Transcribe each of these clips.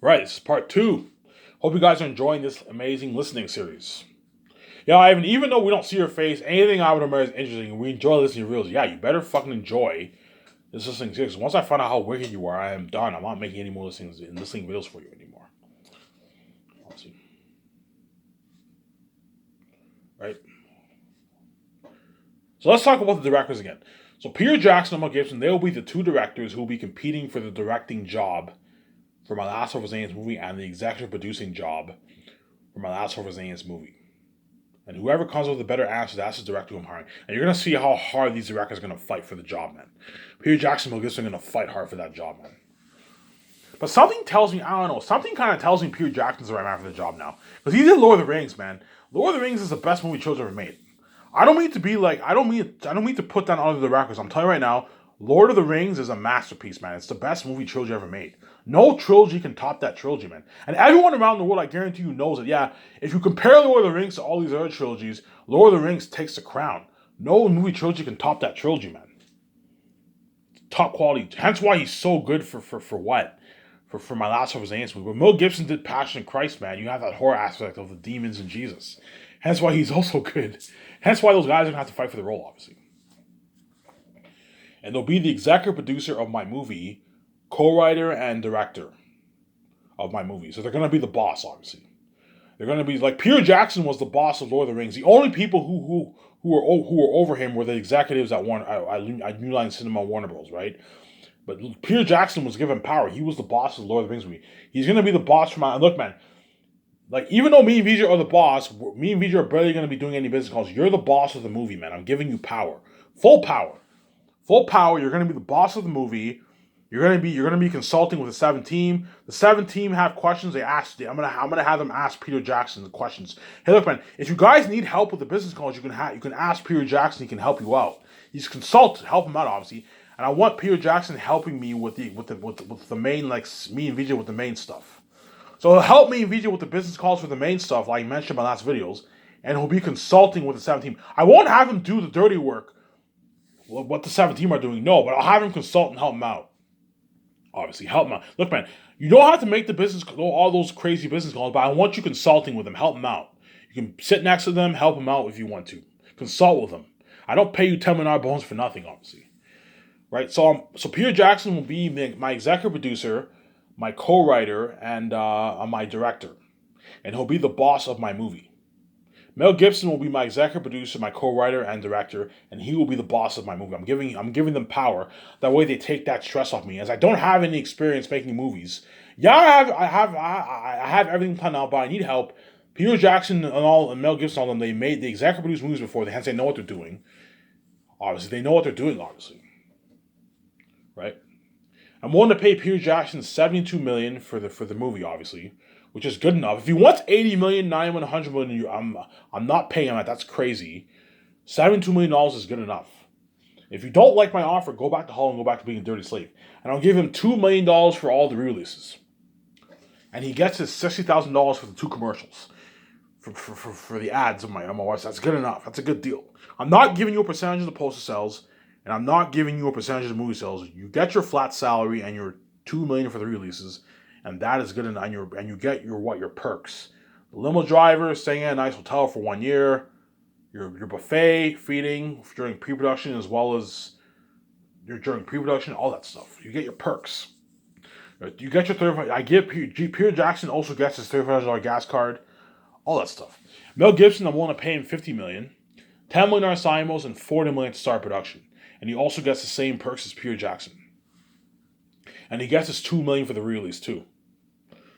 Right, this is part two. Hope you guys are enjoying this amazing listening series. Yeah, Ivan, even though we don't see your face, anything I would admire is interesting, and we enjoy listening to reels. Yeah, you better fucking enjoy this listening series. Once I find out how wicked you are, I am done. I'm not making any more listening videos for you anymore. Let's see. Right? So let's talk about the directors again. So Peter Jackson and Mel Gibson, they will be the two directors who will be competing for the directing job for my Last of Us Aliens movie and the executive producing job for my Last of Us Aliens movie. And whoever comes up with a better answer, that's the director who I'm hiring. And you're going to see how hard these directors are going to fight for the job, man. Peter Jackson and Mel Gibson are going to fight hard for that job, man. But something tells me, I don't know, something kind of tells me Peter Jackson's the right man for the job now. Because he did Lord of the Rings, man. Lord of the Rings is the best movie Cho's ever made. I don't mean to put that under the records. I'm telling you right now, Lord of the Rings is a masterpiece, man. It's the best movie trilogy ever made. No trilogy can top that trilogy, man. And everyone around the world, I guarantee you, knows it. Yeah, if you compare Lord of the Rings to all these other trilogies, Lord of the Rings takes the crown. No movie trilogy can top that trilogy, man. Top quality. Hence why he's so good for what? For my Last of Us Aliens movie. When Mel Gibson did Passion of Christ, man, you have that horror aspect of the demons and Jesus. Hence why he's also good. Hence why those guys are going to have to fight for the role, obviously. And they'll be the executive producer of my movie, co-writer and director of my movie. So they're going to be the boss, obviously. They're going to be like Peter Jackson was the boss of Lord of the Rings. The only people who were over him were the executives at New Line Cinema, Warner Bros. Right? But Peter Jackson was given power. He was the boss of Lord of the Rings movie. He's going to be the boss for my look, man. Like, even though me and Vijay are the boss, me and Vijay are barely going to be doing any business calls. You're the boss of the movie, man. I'm giving you power. Full power. Full power. You're going to be the boss of the movie. You're going to be consulting with the 7 team. The 7 team have questions. I'm gonna have them ask Peter Jackson the questions. Hey, look, man. If you guys need help with the business calls, you can ask Peter Jackson. He can help you out. He's consulted. Help him out, obviously. And I want Peter Jackson helping me with the main, like me and Vijay with the main stuff. So he'll help me and Vijay with the business calls for the main stuff, like I mentioned in my last videos, and he'll be consulting with the 7 team. I won't have him do the dirty work, what the 7 team are doing, no, but I'll have him consult and help him out. Obviously, help him out. Look, man, you don't have to make the business all those crazy business calls, but I want you consulting with them, help them out. You can sit next to them, help them out if you want to. Consult with them. I don't pay you $10 million bones for nothing, obviously. Right? So Peter Jackson will be my executive producer, my co-writer, and my director. And he'll be the boss of my movie. Mel Gibson will be my executive producer, my co-writer, and director, and he will be the boss of my movie. I'm giving them power. That way they take that stress off me, as I don't have any experience making movies. Yeah, I have everything planned out, but I need help. Peter Jackson and Mel Gibson, all them, they executive produced movies before. Hence they know what they're doing. Obviously, they know what they're doing. Obviously, right? I'm willing to pay Peter Jackson $72 million for the movie, obviously, which is good enough. If he wants $80 million, not even $100 million, I'm not paying him that. That's crazy. $72 million is good enough. If you don't like my offer, go back to Holland and go back to being a dirty slave. And I'll give him $2 million for all the re-releases. And he gets his $60,000 for the 2 commercials. For the ads on my website. That's good enough. That's a good deal. I'm not giving you a percentage of the poster sales, and I'm not giving you a percentage of the movie sales. You get your flat salary and your $2 million for the releases, and that is good enough. And you get your perks. The limo driver, staying at a nice hotel for 1 year, your buffet feeding during pre-production as well as during pre-production, all that stuff. You get your perks. You get your Peter Jackson also gets his $35 gas card. All that stuff. Mel Gibson, I'm willing to pay him $50 million, $10 million sign-ons, and $40 million to start production. And he also gets the same perks as Peter Jackson. And he gets his $2 million for the release too,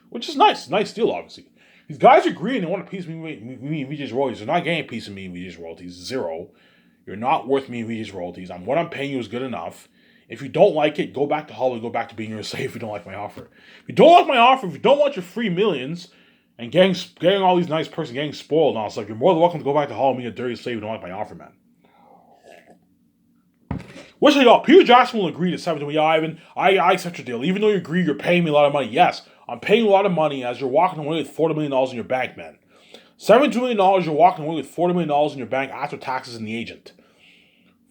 which is nice. Nice deal, obviously. These guys agree and they want a piece of me and Vijay's royalties. They're not getting a piece of me and Vijay's royalties. 0. You're not worth me and Vijay's royalties. What I'm paying you is good enough. If you don't like it, go back to Hollywood. Go back to being your slave if you don't like my offer. If you don't like my offer, if you don't want your free millions, and getting all these nice perks and getting spoiled and all stuff, you're more than welcome to go back to Hollywood and be a dirty slave if you don't like my offer, man. Which y'all, Peter Jackson will agree to 7 to me. Yeah, Ivan, I accept your deal. Even though you agree, you're paying me a lot of money. Yes, I'm paying you a lot of money as you're walking away with $40 million in your bank, man. $72 million, you're walking away with $40 million in your bank after taxes and the agent.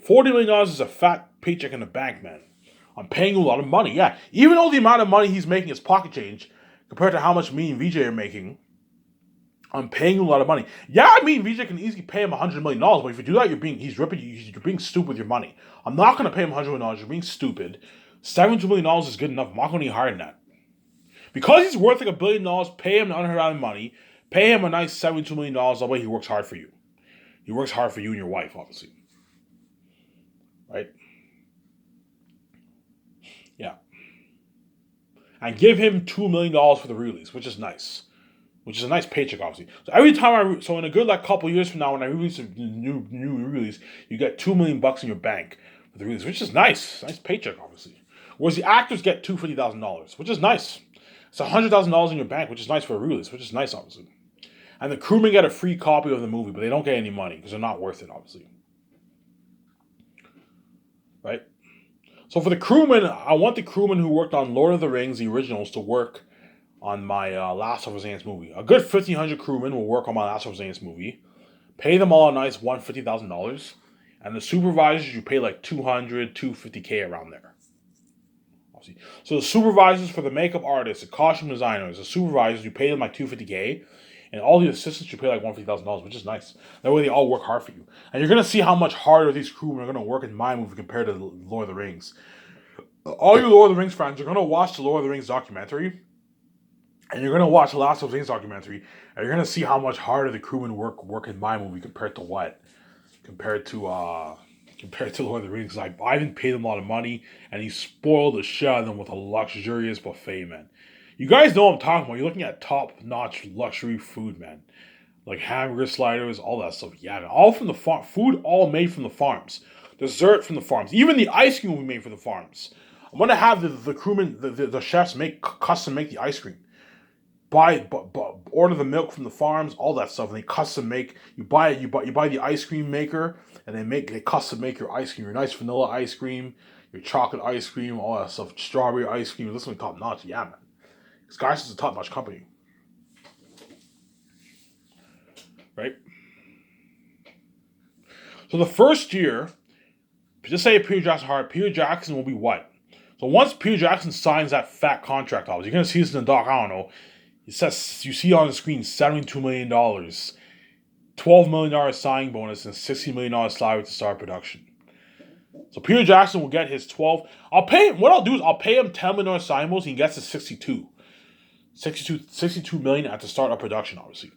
$40 million is a fat paycheck in the bank, man. I'm paying you a lot of money, yeah. Even though the amount of money he's making is pocket change, compared to how much me and VJ are making, I'm paying you a lot of money. Yeah, me and VJ can easily pay him $100 million, but if you do that, you're being stupid with your money. I'm not going to pay him $100 million. You're being stupid. $72 million is good enough. I'm not going any higher than that. Because he's worth like $1 billion, pay him the unheard of money. Pay him a nice $72 million. That way he works hard for you. He works hard for you and your wife, obviously. Right? Yeah. And give him $2 million for the release, which is nice. Which is a nice paycheck, obviously. So every time so in a good like couple years from now, when I release a new release, you get $2 million in your bank for the release, which is nice. Nice paycheck, obviously. Whereas the actors get $250,000, which is nice. It's $100,000 in your bank, which is nice for a release, which is nice, obviously. And the crewmen get a free copy of the movie, but they don't get any money because they're not worth it, obviously. Right? So for the crewmen, I want the crewmen who worked on Lord of the Rings, the originals, to work on my Last of Us Dance movie. A good 1,500 crewmen will work on my Last of Us Dance movie. Pay them all a nice $150,000. And the supervisors, you pay like $200, $250K around there. Obviously. So the supervisors for the makeup artists, the costume designers, the supervisors, you pay them like $250K. And all the assistants, you pay like $150,000, which is nice. That way they all work hard for you. And you're going to see how much harder these crewmen are going to work in my movie compared to Lord of the Rings. All you Lord of the Rings fans are going to watch the Lord of the Rings documentary. And you're going to watch the Last of Us documentary, and you're going to see how much harder the crewmen work in my movie compared to what? Compared to Lord of the Rings. Like, Ivan paid them a lot of money, and he spoiled the shit out of them with a luxurious buffet, man. You guys know what I'm talking about. You're looking at top-notch luxury food, man. Like hamburger sliders, all that stuff. Yeah, man. All from the farm. Food all made from the farms. Dessert from the farms. Even the ice cream will be made from the farms. I'm going to have the crewmen, the chefs custom make the ice cream. Order the milk from the farms, all that stuff, and they custom make. You buy the ice cream maker, and they custom make your ice cream, your nice vanilla ice cream, your chocolate ice cream, all that stuff, strawberry ice cream. This one top notch, yeah, man. This guy's is a top notch company, right? So the first year, just say Peter Jackson hired. Peter Jackson will be what? So once Peter Jackson signs that fat contract, obviously, you're gonna see this in the doc. I don't know. It says, you see on the screen, $72 million, $12 million signing bonus, and $60 million salary to start production. So Peter Jackson will get his 12. What I'll do is I'll pay him $10 million signing bonus, and he gets his 62 million at the start of production, obviously.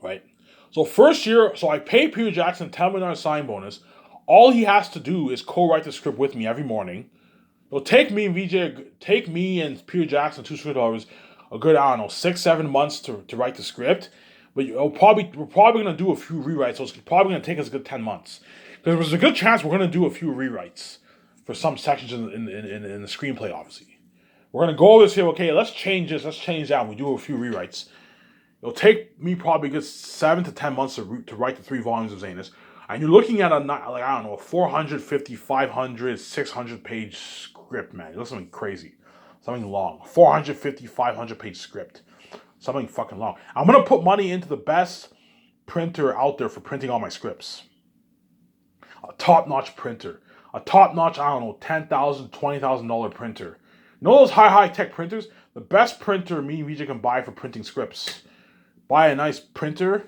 Right? So first year, so I pay Peter Jackson $10 million signing bonus. All he has to do is co-write the script with me every morning. It'll take me and Peter Jackson, two script a good, I don't know, 6-7 months to write the script. But we're probably going to do a few rewrites, so it's probably going to take us a good 10 months. Because there's a good chance we're going to do a few rewrites for some sections in the screenplay, obviously. We're going to go over this here, okay, let's change this, let's change that, and we do a few rewrites. It'll take me probably a good 7 to 10 months to write the 3 volumes of Zanus. And you're looking at a 450, 500, 600 page script, man. You're something crazy. Something long. 450, 500 page script. Something fucking long. I'm going to put money into the best printer out there for printing all my scripts. A top-notch printer. A top-notch, I don't know, $10,000, $20,000 printer. You know those high-tech printers? The best printer me and VJ can buy for printing scripts. Buy a nice printer.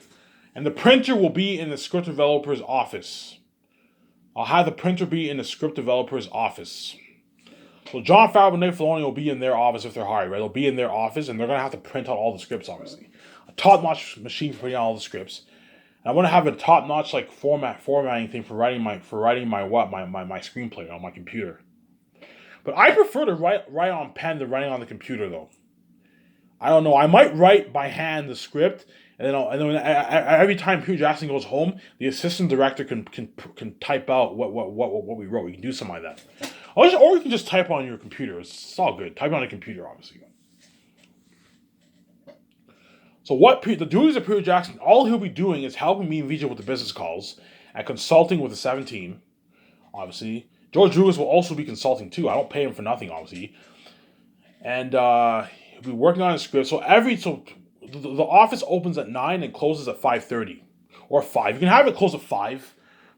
And the printer will be in the script developer's office. I'll have the printer be in the script developer's office. So Jon Favreau and Dave Filoni will be in their office if they're hired, right? They'll be in their office, and they're going to have to print out all the scripts, obviously. A top-notch machine for printing out all the scripts. And I want to have a top-notch like formatting thing for writing my screenplay on my computer. But I prefer to write on pen than writing on the computer, though. I don't know. I might write by hand the script. And then every time Peter Jackson goes home, the assistant director can type out what we wrote. We can do something like that, or you can just type on your computer. It's all good. Type on a computer, obviously. So the duties of Peter Jackson, all he'll be doing is helping me and VJ with the business calls and consulting with the 17. Obviously, George Lucas will also be consulting too. I don't pay him for nothing, obviously, and he'll be working on his script. The office opens at 9 and closes at 5:30 or 5. You can have it close at 5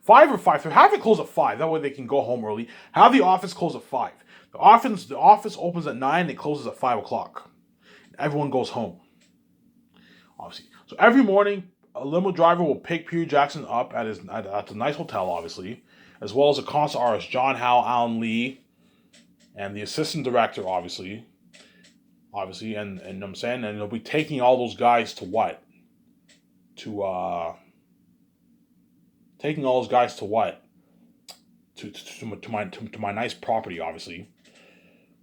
or 5:30. Have it close at 5. That way they can go home early. Have the office close at 5. The office opens at 9. It closes at 5 o'clock. Everyone goes home. Obviously, so every morning a limo driver will pick Peter Jackson up at the nice hotel, obviously, as well as the concert artists John Howe, Alan Lee, and the assistant director, obviously, and you know what I'm saying, and they'll be taking all those guys to what? Taking all those guys to what? To my nice property, obviously.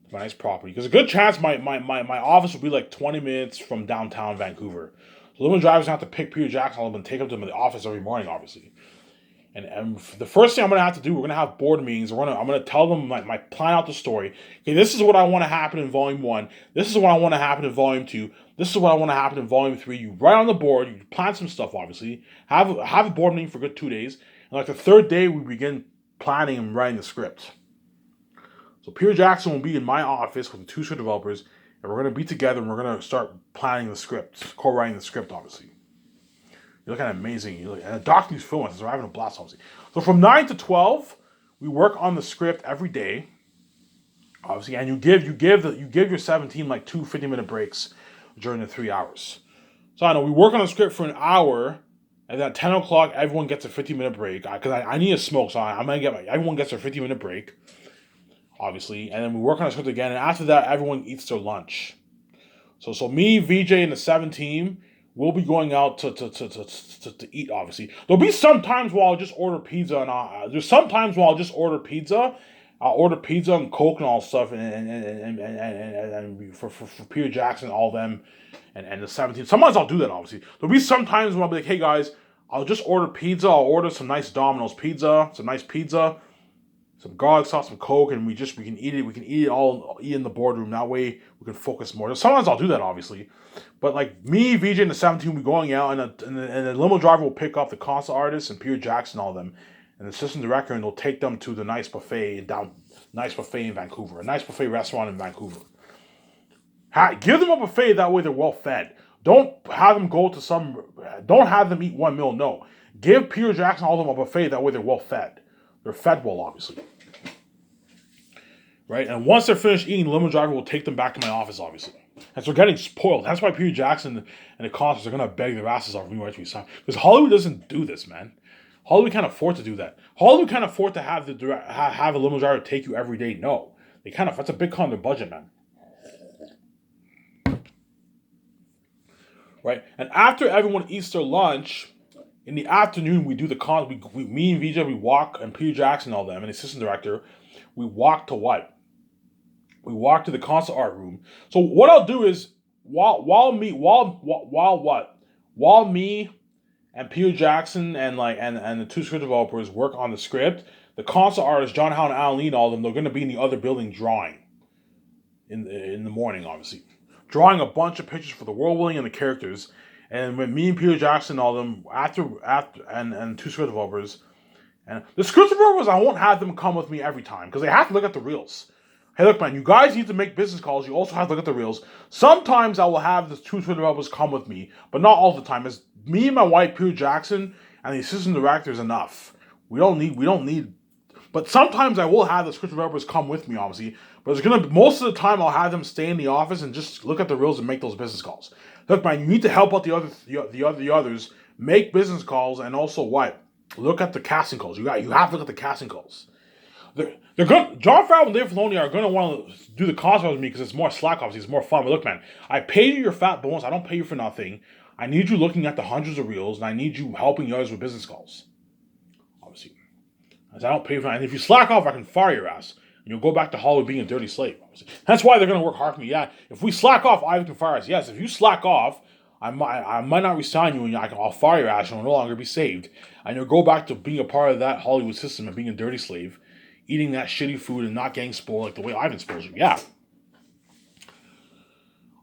To my nice property. Because a good chance my office will be like 20 minutes from downtown Vancouver. So limo drivers have to pick Peter Jackson up and take him to the office every morning, obviously. And the first thing I'm gonna have to do, we're gonna have board meetings. I'm gonna tell them my plan out the story. Okay, this is what I want to happen in Volume 1. This is what I want to happen in Volume 2. This is what I want to happen in Volume 3. You write on the board. You plan some stuff. Obviously, have a board meeting for a good 2 days. And like the third day, we begin planning and writing the script. So Peter Jackson will be in my office with the two script developers, and we're gonna be together and we're gonna start planning the script, co-writing the script, obviously. You look at it amazing. And the docu's filming. So we're having a blast, obviously. So from 9 to 12, we work on the script every day, obviously, and you give your 17 like 2 50-minute breaks during the 3 hours. So I know we work on the script for an hour, and then at 10 o'clock, everyone gets a 50-minute break because I need a smoke, so I'm gonna everyone gets their 50-minute break, obviously, and then we work on the script again, and after that, everyone eats their lunch. So me, VJ, and the 7 team. We'll be going out to eat, obviously. There'll be some times where I'll just order pizza, and there's some times where I'll just order pizza. I'll order pizza and Coke and all stuff, and for Peter Jackson, all them, and the 17. Sometimes I'll do that, obviously. There'll be some times when I'll be like, hey guys, I'll just order pizza. I'll order some nice Domino's pizza, some garlic sauce, some Coke, and we can eat it. We can eat in the boardroom. That way we can focus more. Sometimes I'll do that, obviously. But like me, VJ, and the 17 will be going out, and the limo driver will pick up the concert artists and Peter Jackson, all of them, and the assistant director, and they'll take them to the nice buffet in Vancouver, a nice buffet restaurant in Vancouver. Give them a buffet, that way they're well fed. Don't have them eat one meal. No, give Peter Jackson, all of them, a buffet, that way they're well fed. They're fed well, obviously. Right? And once they're finished eating, the limo driver will take them back to my office, obviously. And so they're getting spoiled. That's why Peter Jackson and the concerts are going to beg their asses off me right to be signed. Because Hollywood doesn't do this, man. Hollywood can't afford to do that. Hollywood can't afford to have a limo driver take you every day. No. That's a big cut on their budget, man. Right? And after everyone eats their lunch, in the afternoon, we do the concert. Me and VJ, we walk, and Peter Jackson, all them, and the assistant director, we walk to what? We walk to the concert art room. So what I'll do is while me and Peter Jackson and the two script developers work on the script, the concert artists John Howe and Alan Lee and all of them, they're going to be in the other building drawing in the morning, obviously, drawing a bunch of pictures for the world building and the characters. And when me and Peter Jackson and all of them after and two script developers, and the script developers, I won't have them come with me every time because they have to look at the reels. Hey, look, man, you guys need to make business calls. You also have to look at the reels. Sometimes I will have the two script developers come with me, but not all the time. It's me and my wife, Peter Jackson, and the assistant director is enough. We don't need. But sometimes I will have the script developers come with me, obviously. But most of the time I'll have them stay in the office and just look at the reels and make those business calls. Look, man, you need to help out the others, make business calls, and also what? Look at the casting calls. You have to look at the casting calls. They're good. Jon Favreau and Dave Filoni are going to want to do the concert with me because it's more slack, obviously. It's more fun. But look, man, I pay you your fat bonus. I don't pay you for nothing. I need you looking at the hundreds of reels, and I need you helping the others with business calls. Obviously. As I don't pay you for that. And if you slack off, I can fire your ass. And you'll go back to Hollywood being a dirty slave, obviously. That's why they're going to work hard for me. Yeah, if we slack off, Ivan can fire us. Yes, if you slack off, I might not resign you, and I'll fire your ass, and you'll no longer be saved. And you'll go back to being a part of that Hollywood system and being a dirty slave, eating that shitty food and not getting spoiled like the way Ivan spoils you. Yeah.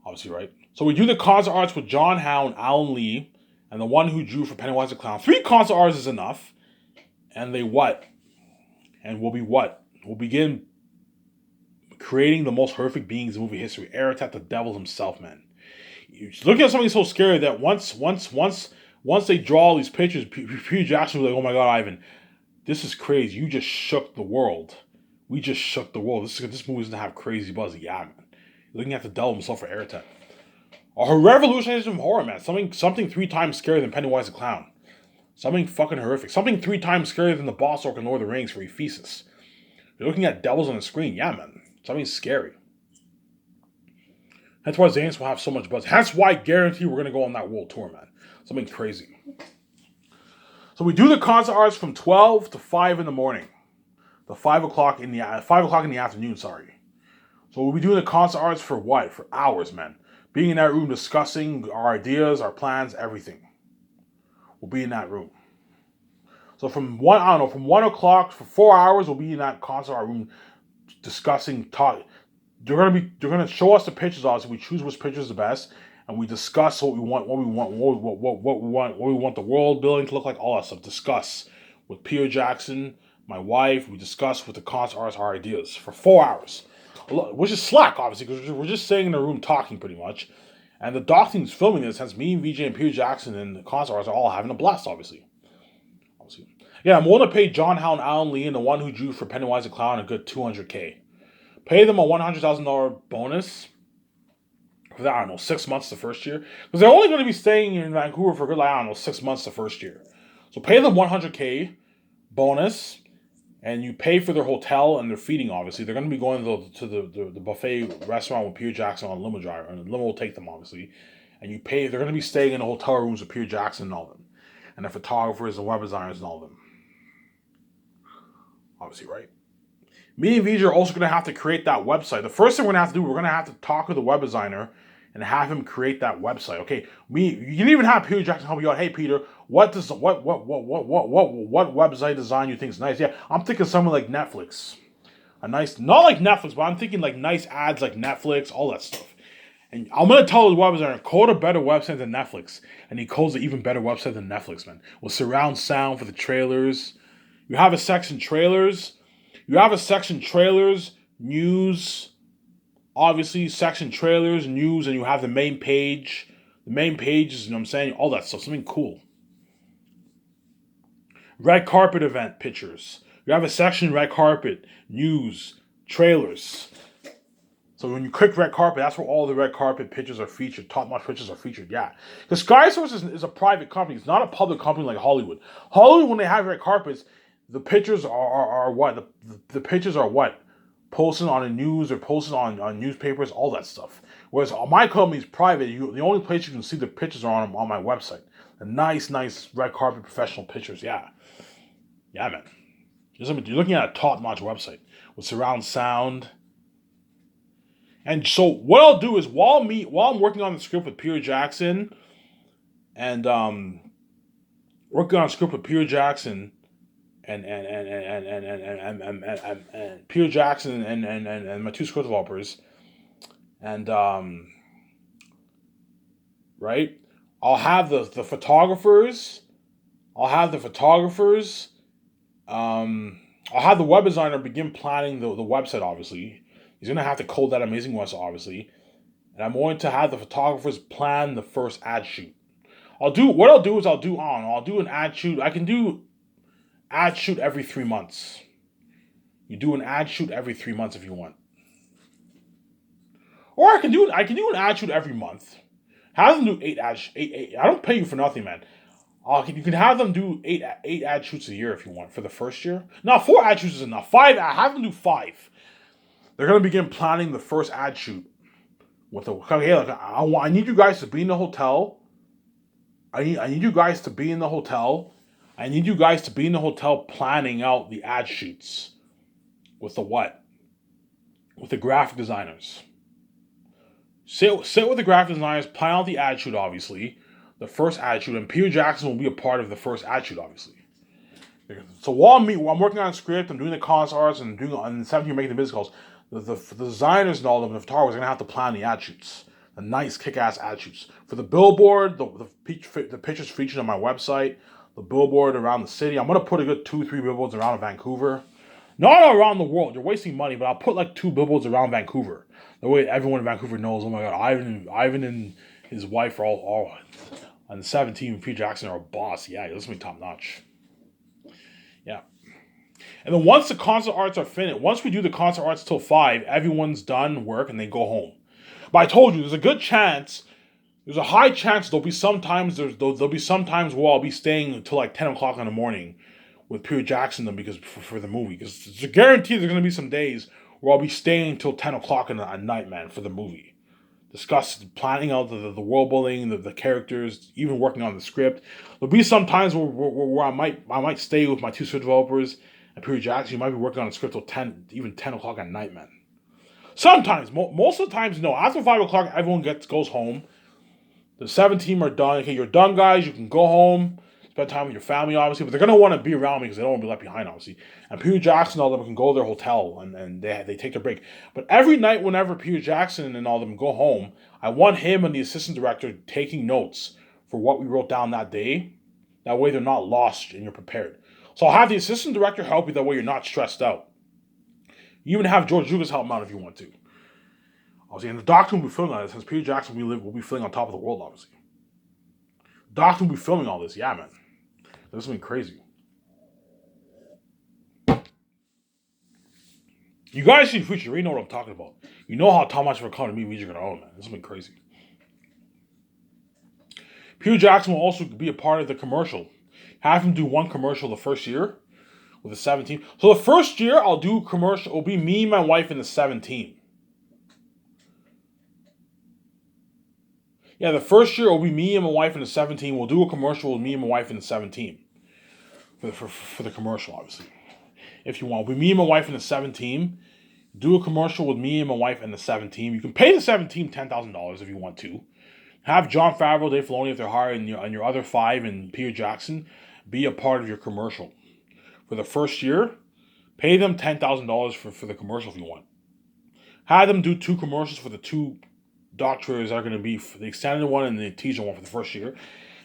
Obviously, right? So we do the concert arts with John Howe and Alan Lee, and the one who drew for Pennywise the Clown. 3 concert arts is enough. And they what? And we'll be what? We'll begin creating the most horrific beings in movie history. Aratat, the devil himself, man. You're looking at something so scary that once they draw all these pictures, Peter Jackson was like, "Oh my God, Ivan, this is crazy. You just shook the world We just shook the world. This movie's gonna have crazy buzz. Yeah, man. You're looking at the devil himself for airtime. A revolutionization of horror, man. Something 3 times scarier than Pennywise the Clown. Something fucking horrific. Something 3 times scarier than the boss orc in Lord of the Rings for Ephesus. You're looking at devils on the screen. Yeah, man. Something scary. That's why Xanus will have so much buzz. That's why I guarantee we're gonna go on that world tour, man. Something crazy. So we do the concert arts from 12 to 5 in the morning. The 5 o'clock in the afternoon, sorry. So we'll be doing the concert arts for what? For hours, man. Being in that room discussing our ideas, our plans, everything. We'll be in that room. So from 1 o'clock for 4 hours, we'll be in that concert art room discussing, talk. They're gonna show us the pictures. Obviously, we choose which picture is the best, and we discuss what we want the world building to look like. All that stuff. Discuss with Peter Jackson, my wife. We discuss with the concert artists our ideas for 4 hours, which is slack, obviously, because we're just sitting in the room talking pretty much. And the doc team's filming this, since me, VJ, and Peter Jackson and the concert artists are all having a blast, obviously. Yeah, I'm willing to pay John Howe and Alan Lee and the one who drew for Pennywise the Clown a good $200K. Pay them a $100,000 bonus for that, I don't know, 6 months the first year. Because they're only going to be staying in Vancouver for a good, like, I don't know, 6 months the first year. So pay them $100K bonus, and you pay for their hotel and their feeding, obviously. They're going to be going to the buffet restaurant with Peter Jackson on a limo driver, and the limo will take them, obviously. And you pay, they're going to be staying in the hotel rooms with Peter Jackson and all of them. And the photographers and web designers and all of them. Obviously, right? Me and VJ are also going to have to create that website. The first thing we're going to have to do, we're going to have to talk with the web designer and have him create that website. Okay, you can even have Peter Jackson help you out. Hey, Peter, what website design you think is nice? Yeah, I'm thinking something like Netflix. A nice, not like Netflix, but I'm thinking like nice ads like Netflix, all that stuff. And I'm going to tell the web designer, code a better website than Netflix. And he codes an even better website than Netflix, man. With surround sound for the trailers. You have a section trailers. News, obviously, section trailers, news, and you have the main page. The main page is, you know what I'm saying, all that stuff, something cool. Red carpet event pictures. You have a section red carpet, news, trailers. So when you click red carpet, that's where all the red carpet pictures are featured. Top-notch pictures are featured, yeah. Because SkySource is a private company. It's not a public company like Hollywood. Hollywood, when they have red carpets, the pictures are what? The pictures are what? Posted on the news or posted on newspapers, all that stuff. Whereas my company's private, the only place you can see the pictures are on my website. The nice red carpet professional pictures, yeah. Yeah, man. You're looking at a top-notch website with surround sound. And so what I'll do is while I'm working on the script with Peter Jackson and working on a script with Peter Jackson and Peter Jackson and my two script developers, and right, I'll have the photographers, I'll have the web designer begin planning the website. Obviously, he's gonna have to code that amazing website, obviously, and I'm going to have the photographers plan the first ad shoot. I'll do an ad shoot. I can do ad shoot every 3 months. You do an ad shoot every 3 months if you want. Or I can do an ad shoot every month. Have them do eight. I don't pay you for nothing, man. You can have them do eight ad shoots a year if you want for the first year. No, 4 ad shoots is enough. 5. I have them do 5. They're gonna begin planning the first ad shoot. I need you guys to be in the hotel. I need you guys to be in the hotel. I need you guys to be in the hotel planning out the ad shoots. With the what? With the graphic designers. Sit with the graphic designers, plan out the ad shoot, obviously. The first ad shoot, and Peter Jackson will be a part of the first ad shoot, obviously. So while I'm working on a script, I'm doing the concert arts, and on 17 making the business calls, the designers and all of them, the photographers, are going to have to plan the ad shoots. The nice kick-ass ad shoots. For the billboard, the pictures featured on my website, the billboard around the city. I'm going to put a good 2-3 billboards around Vancouver. Not around the world. You're wasting money, but I'll put like 2 billboards around Vancouver. The way everyone in Vancouver knows, oh my god, Ivan and his wife are all on the 17 Peter Jackson are a boss. Yeah, this is top notch. Yeah. And then once the concept arts are finished, once we do the concept arts till 5, everyone's done work and they go home. But I told you, there's a high chance there'll be sometimes where I'll be staying until like 10 o'clock in the morning with Peter Jackson them because for the movie. Because it's a guarantee there's gonna be some days where I'll be staying until 10 o'clock at night, man, for the movie. Planning out the world building, the characters, even working on the script. There'll be some times where I might stay with my 2 script developers and Peter Jackson. You might be working on the script till 10 o'clock at night, man. Sometimes, most of the times, no. After 5 o'clock, everyone goes home. The 7 team are done. Okay, you're done, guys. You can go home, spend time with your family, obviously. But they're going to want to be around me because they don't want to be left behind, obviously. And Peter Jackson and all them can go to their hotel and they take their break. But every night, whenever Peter Jackson and all them go home, I want him and the assistant director taking notes for what we wrote down that day. That way they're not lost and you're prepared. So I'll have the assistant director help you. That way you're not stressed out. You even have George Lucas help him out if you want to. Obviously, and the Doctor will be filming all this since Peter Jackson will be filming on top of the world, obviously. The Doctor will be filming all this, yeah, man. This is going to be crazy. You guys see the future, you already know what I'm talking about. You know how much of a company you're going to own, man. This is going to be crazy. Peter Jackson will also be a part of the commercial. Have him do one commercial the first year with the 17. So the first year I'll do commercial. It'll be me, my wife, and the 17. Yeah, the first year it'll be me and my wife and the 17. We'll do a commercial with me and my wife and the 17 for the commercial, obviously. If you want, it'll be me and my wife and the 17. Do a commercial with me and my wife and the 17. You can pay the 17 $10,000 if you want to. Have Jon Favreau, Dave Filoni, if they're hired, and your other 5 and Peter Jackson be a part of your commercial. For the first year, pay them $10,000 for the commercial if you want. Have them do 2 commercials for the 2 doctors are going to be for the extended one and the teaser one for the first year,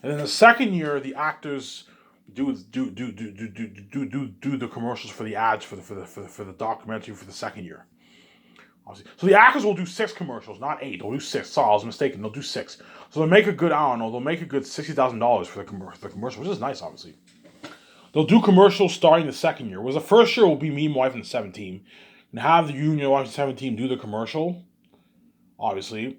and then the second year the actors do the commercials for the ads for the documentary for the second year. Obviously. So the actors will do 6 commercials, not 8. They'll do 6. Sorry, I was mistaken. They'll do 6. So they'll make a good, I don't know, they'll make a good $60,000 for the commercial, which is nice, obviously. They'll do commercials starting the second year. Whereas the first year will be me, my wife, and the 17. And have the union wife and 17 do the commercial. Obviously.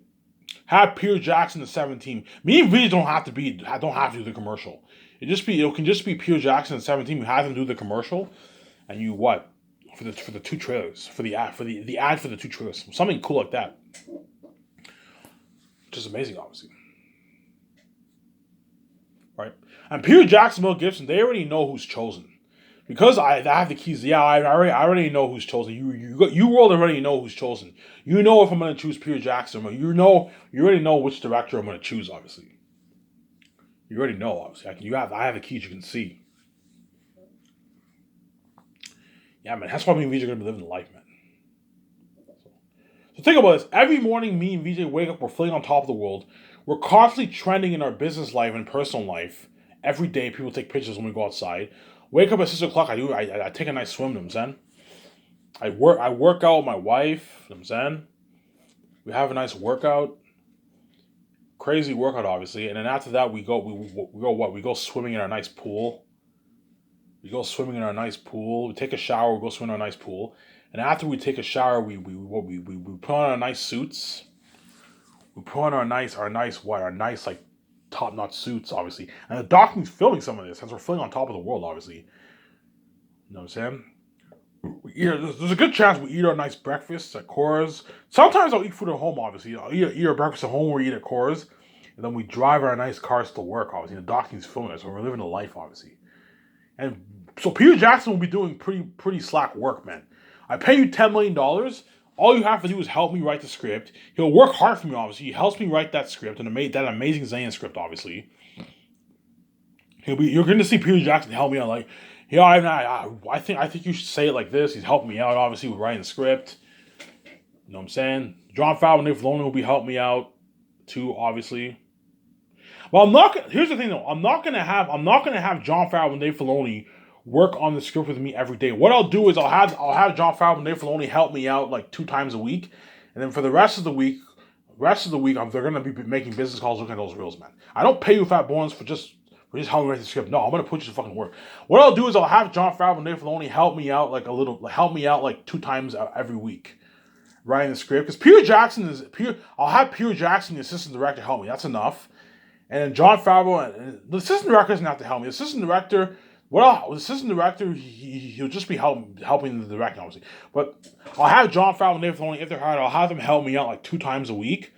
Have Peter Jackson the 17. Me and VJ don't have to do the commercial. It can just be Peter Jackson the 17. You have them do the commercial, and you what? For the 2 trailers. For the ad for the 2 trailers. Something cool like that. Which is amazing, obviously. Right? And Peter Jackson, Mel Gibson, they already know who's chosen. Because I have the keys, yeah, I already know who's chosen. You world already know who's chosen. You know if I'm going to choose Peter Jackson. You already know which director I'm going to choose, obviously. You already know, obviously. I have the keys you can see. Yeah, man, that's why me and VJ are going to be living the life, man. So think about this. Every morning, me and VJ wake up, we're feeling on top of the world. We're constantly trending in our business life and personal life. Every day, people take pictures when we go outside. Wake up at 6 o'clock. I take a nice swim. You know what I'm saying? I work out with my wife. You know what I'm saying? We have a nice workout. Crazy workout, obviously. And then after that, we go swimming in our nice pool. We go swimming in our nice pool. We take a shower. We go swim in our nice pool. And after we take a shower, we put on our nice suits. We put on our nice like top-notch suits, obviously. And the docu's filming some of this, since we're filming on top of the world, obviously. You know what I'm saying? There's a good chance we eat our nice breakfast at Coors. Sometimes I'll eat food at home, obviously. I'll eat our breakfast at home or eat at Coors. And then we drive our nice cars to work, obviously. The docu's filming us, so we're living a life, obviously. And so Peter Jackson will be doing pretty slack work, man. I pay you $10 million. All you have to do is help me write the script. He'll work hard for me, obviously. He helps me write that script and that amazing Zayn script, obviously. You're going to see Peter Jackson help me out. Like, yeah, I think you should say it like this. He's helping me out, obviously, with writing the script. You know what I'm saying? Jon Favreau and Dave Filoni will be helping me out too, obviously. Well, here's the thing though. I'm not gonna have Jon Favreau and Dave Filoni work on the script with me every day. What I'll do is I'll have Jon Favreau and Dave Filoni help me out like 2 times a week, and then for the rest of the week, they're gonna be making business calls, looking at those reels, man. I don't pay you fat bonus for or just help me write the script. No, I'm gonna put you to fucking work. What I'll do is I'll have Jon Favreau and Dave Filoni help me out like a little, help me out like 2 times every week writing the script. Because Peter Jackson is Peter. I'll have Peter Jackson, the assistant director, help me. That's enough. And then Jon Favreau, and the assistant director doesn't have to help me. The assistant director, the assistant director, he'll just be helping the director, obviously. But I'll have Jon Favreau and Dave Filoni, if they're hired, I'll have them help me out like 2 times a week.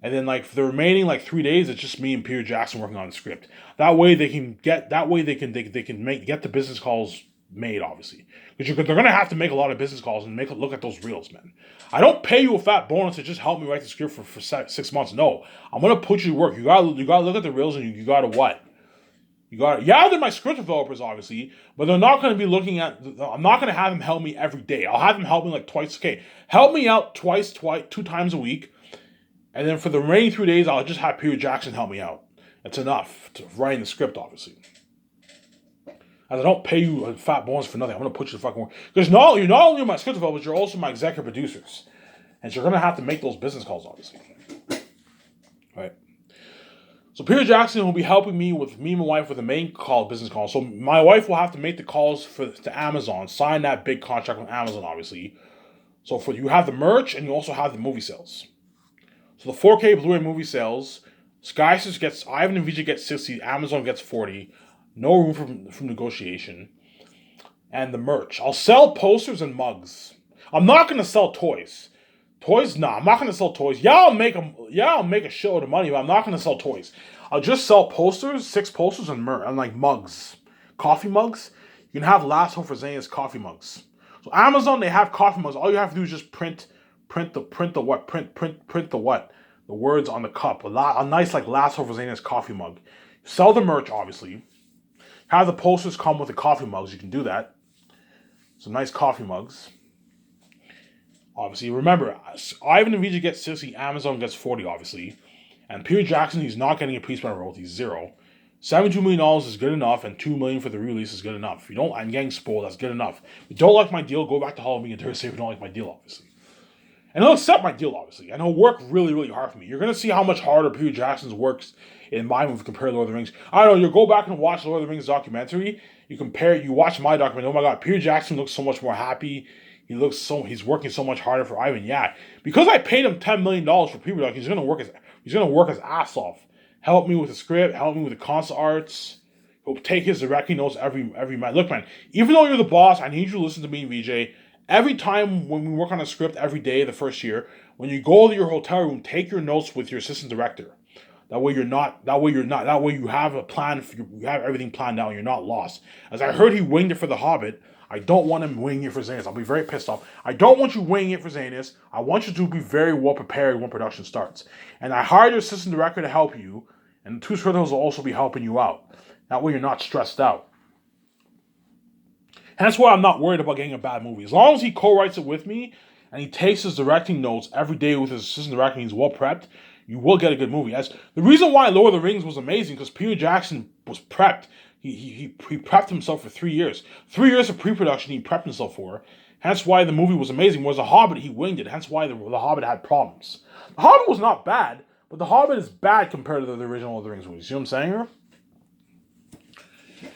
And then like for the remaining like 3 days, it's just me and Peter Jackson working on the script. That way they can get get the business calls made, obviously. Because they're gonna have to make a lot of business calls and look at those reels, man. I don't pay you a fat bonus to just help me write the script for 6 months. No, I'm gonna put you to work. You gotta look at the reels and you gotta what? They're my script developers, obviously, but they're not going to be looking at. I'm not going to have them help me every day. I'll have them help me like twice. Okay, help me out twice, 2 times a week. And then for the remaining 3 days, I'll just have Peter Jackson help me out. That's enough to write the script, obviously. As I don't pay you a fat bonus for nothing. I'm going to put you to fucking work. Because you're not only my script developers, you're also my executive producers. And so you're going to have to make those business calls, obviously. Right? So Peter Jackson will be helping me and my wife with the main business call. So my wife will have to make the calls to Amazon, sign that big contract with Amazon, obviously. So you have the merch and you also have the movie sales. So the 4K Blu-ray movie sales, Skysys gets, Ivan and VJ gets 60, Amazon gets 40, no room for negotiation. And the merch. I'll sell posters and mugs. I'm not going to sell toys. I'm not going to sell toys. I'll make a shitload of money, but I'm not going to sell toys. I'll just sell posters, 6 posters and like mugs. Coffee mugs. You can have Last Hope for Xana's coffee mugs. So Amazon, they have coffee mugs. All you have to do is just print the what? The words on the cup. A nice like Last Hope for Xana's coffee mug. Sell the merch, obviously. Have the posters come with the coffee mugs. You can do that. Some nice coffee mugs. Obviously, remember, Ivan and VJ get 60, Amazon gets 40, obviously. And Peter Jackson, he's not getting a piece by royalties, 0. $72 million is good enough, and $2 million for the release is good enough. If you don't, I'm getting spoiled, that's good enough. If you don't like my deal, go back to Halloween and Thursday if you don't like my deal, obviously. And he'll accept my deal, obviously. And he'll work really, really hard for me. You're going to see how much harder Peter Jackson's works in my movie compared to Lord of the Rings. I don't know, you go back and watch Lord of the Rings documentary, you watch my documentary, oh my god, Peter Jackson looks so much more happy. He's working so much harder for Ivan. Yeah, because I paid him $10 million for pre-production, he's gonna work his ass off. Help me with the script, help me with the concept arts. He'll take his directing notes every man. Look, man, even though you're the boss, I need you to listen to me, VJ. Every time when we work on a script every day the first year, when you go to your hotel room, take your notes with your assistant director. That way you have a plan. You have everything planned out. And you're not lost. As I heard, he winged it for The Hobbit. I don't want him winging it for Xanus. I'll be very pissed off. I don't want you winging it for Xanus. I want you to be very well prepared when production starts. And I hired your assistant director to help you, and the 2 scripters will also be helping you out. That way you're not stressed out. And that's why I'm not worried about getting a bad movie. As long as he co-writes it with me, and he takes his directing notes every day with his assistant director, and he's well prepped, you will get a good movie. As the reason why Lord of the Rings was amazing, because Peter Jackson was prepped. He prepped himself for 3 years. 3 years of pre-production he prepped himself for. Hence why the movie was amazing. Whereas The Hobbit, he winged it. Hence why the Hobbit had problems. The Hobbit was not bad, but The Hobbit is bad compared to the original Lord of the Rings movies. You know what I'm saying here?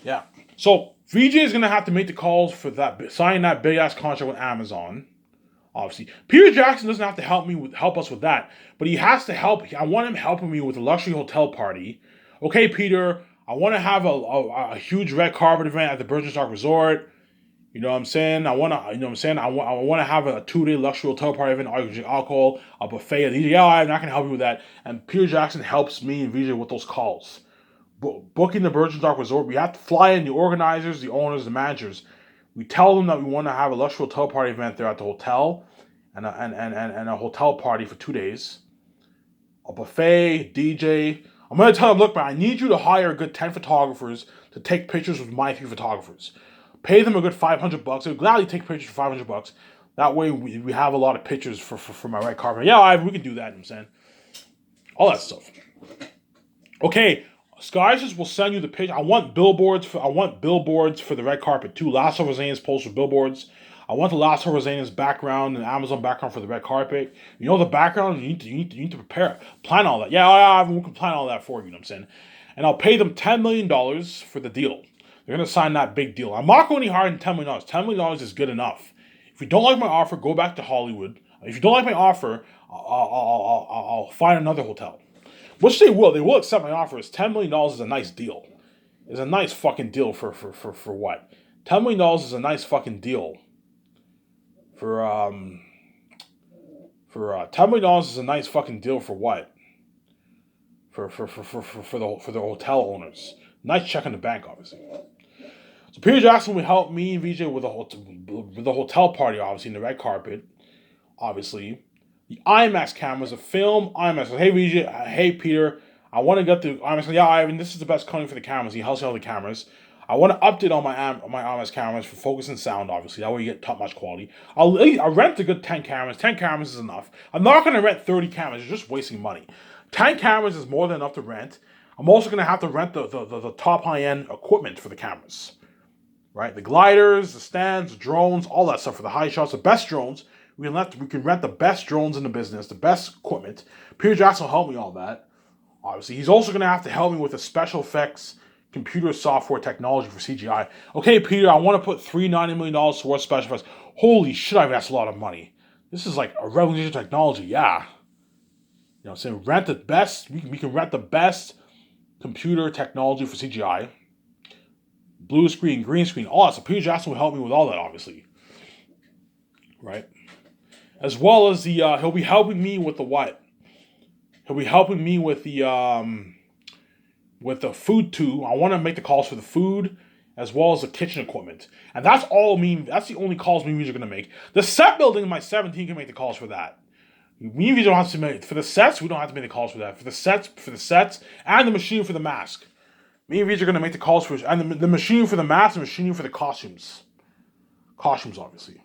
Yeah. So VJ is gonna have to make the calls for that, signing that big ass contract with Amazon. Obviously, Peter Jackson doesn't have to help us with that, but he has to help. I want him helping me with a luxury hotel party. Okay, Peter, I want to have a huge red carpet event at the Bürgenstock Resort. You know what I'm saying? I want to have a 2-day luxury hotel party event, alcohol, a buffet. Yeah, I'm not gonna help you with that. And Peter Jackson helps me and VJ with those calls. Booking the Bürgenstock Resort, we have to fly in the organizers, the owners, the managers. We tell them that we want to have a luxury hotel party event there at the hotel, and a hotel party for 2 days. A buffet, DJ. I'm going to tell them, look, man, I need you to hire a good 10 photographers to take pictures with my 3 photographers. Pay them a good $500. They'll gladly take pictures for $500. That way we have a lot of pictures for my red carpet. Yeah, we can do that, you know what I'm saying? All that stuff. Okay, Skysys will send you the picture. I want billboards for the red carpet too. Last of Xana's poster billboards. I want the Last of Xana's background and Amazon background for the red carpet. You know the background. You need to prepare, plan all that. Yeah, we can plan all that for you. You know what I'm saying? and I'll pay them $10 million for the deal. They're going to sign that big deal. I'm not going any higher than $10 million. $10 million is good enough. If you don't like my offer, go back to Hollywood. If you don't like my offer, I'll find another hotel. Which they will. They will accept my offer. $10 million is a nice deal. It's a nice fucking deal for what? $10 million is a nice fucking deal. For $10 million is a nice fucking deal for what? For the hotel owners. Nice check in the bank, obviously. So Peter Jackson will help me and VJ with the hotel party, obviously, in the red carpet, obviously. The IMAX cameras, the film IMAX. So, hey VJ, hey Peter, I want to get the IMAX. Yeah, Ivan, this is the best company for the cameras. He helps you all the cameras. I want to update all my IMAX cameras for focus and sound, obviously. That way you get top-notch quality. I'll rent a good 10 cameras. 10 cameras is enough. I'm not going to rent 30 cameras. You're just wasting money. 10 cameras is more than enough to rent. I'm also going to have to rent the top high-end equipment for the cameras. Right? The gliders, the stands, the drones, all that stuff for the high shots, the best drones. We can rent the best drones in the business, the best equipment. Peter Jackson will help me all that. Obviously, he's also going to have to help me with the special effects, computer software technology for CGI. Okay, Peter, I want to put $390 million towards special effects. Holy shit, that's a lot of money. This is like a revolutionary technology, yeah. You know what I'm saying? Rent the best. We can rent the best computer technology for CGI. Blue screen, green screen, all that. So Peter Jackson will help me with all that, obviously. Right? As well as he'll be helping me with the what? He'll be helping me with the food too. I want to make the calls for the food as well as the kitchen equipment. And that's the only calls me and VJ are going to make. The set building, my 17 can make the calls for that. Me and VJ don't have to make, for the sets, we don't have to make the calls for that. For the sets, and the machine for the mask. Me and VJ are going to make the calls for, and the machine for the mask and the machine for the costumes. Costumes, obviously.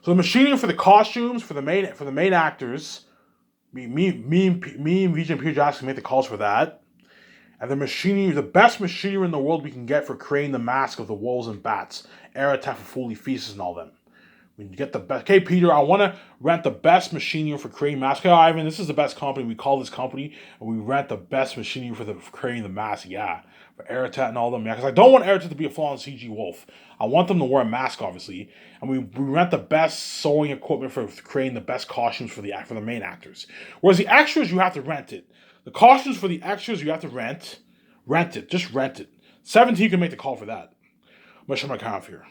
So the machining for the costumes, for the main actors, me and VJ and Peter Jackson make the calls for that. And the best machinery in the world we can get for creating the mask of the wolves and bats, Aratat for Foley Feasts and all them. We get the best. Okay, Peter, I want to rent the best machinery for creating masks. Okay, Ivan, this is the best company. We call this company, and we rent the best machinery for creating the mask. Yeah, for Aratat and all them. Yeah, because I don't want Aratat to be a full-on CG wolf. I want them to wear a mask, obviously, and we rent the best sewing equipment for creating the best costumes for the main actors. Whereas the extras, you have to rent it. The costumes for the extras, you have to rent it. Just rent it. 17 can make the call for that. I'm going to show my account here.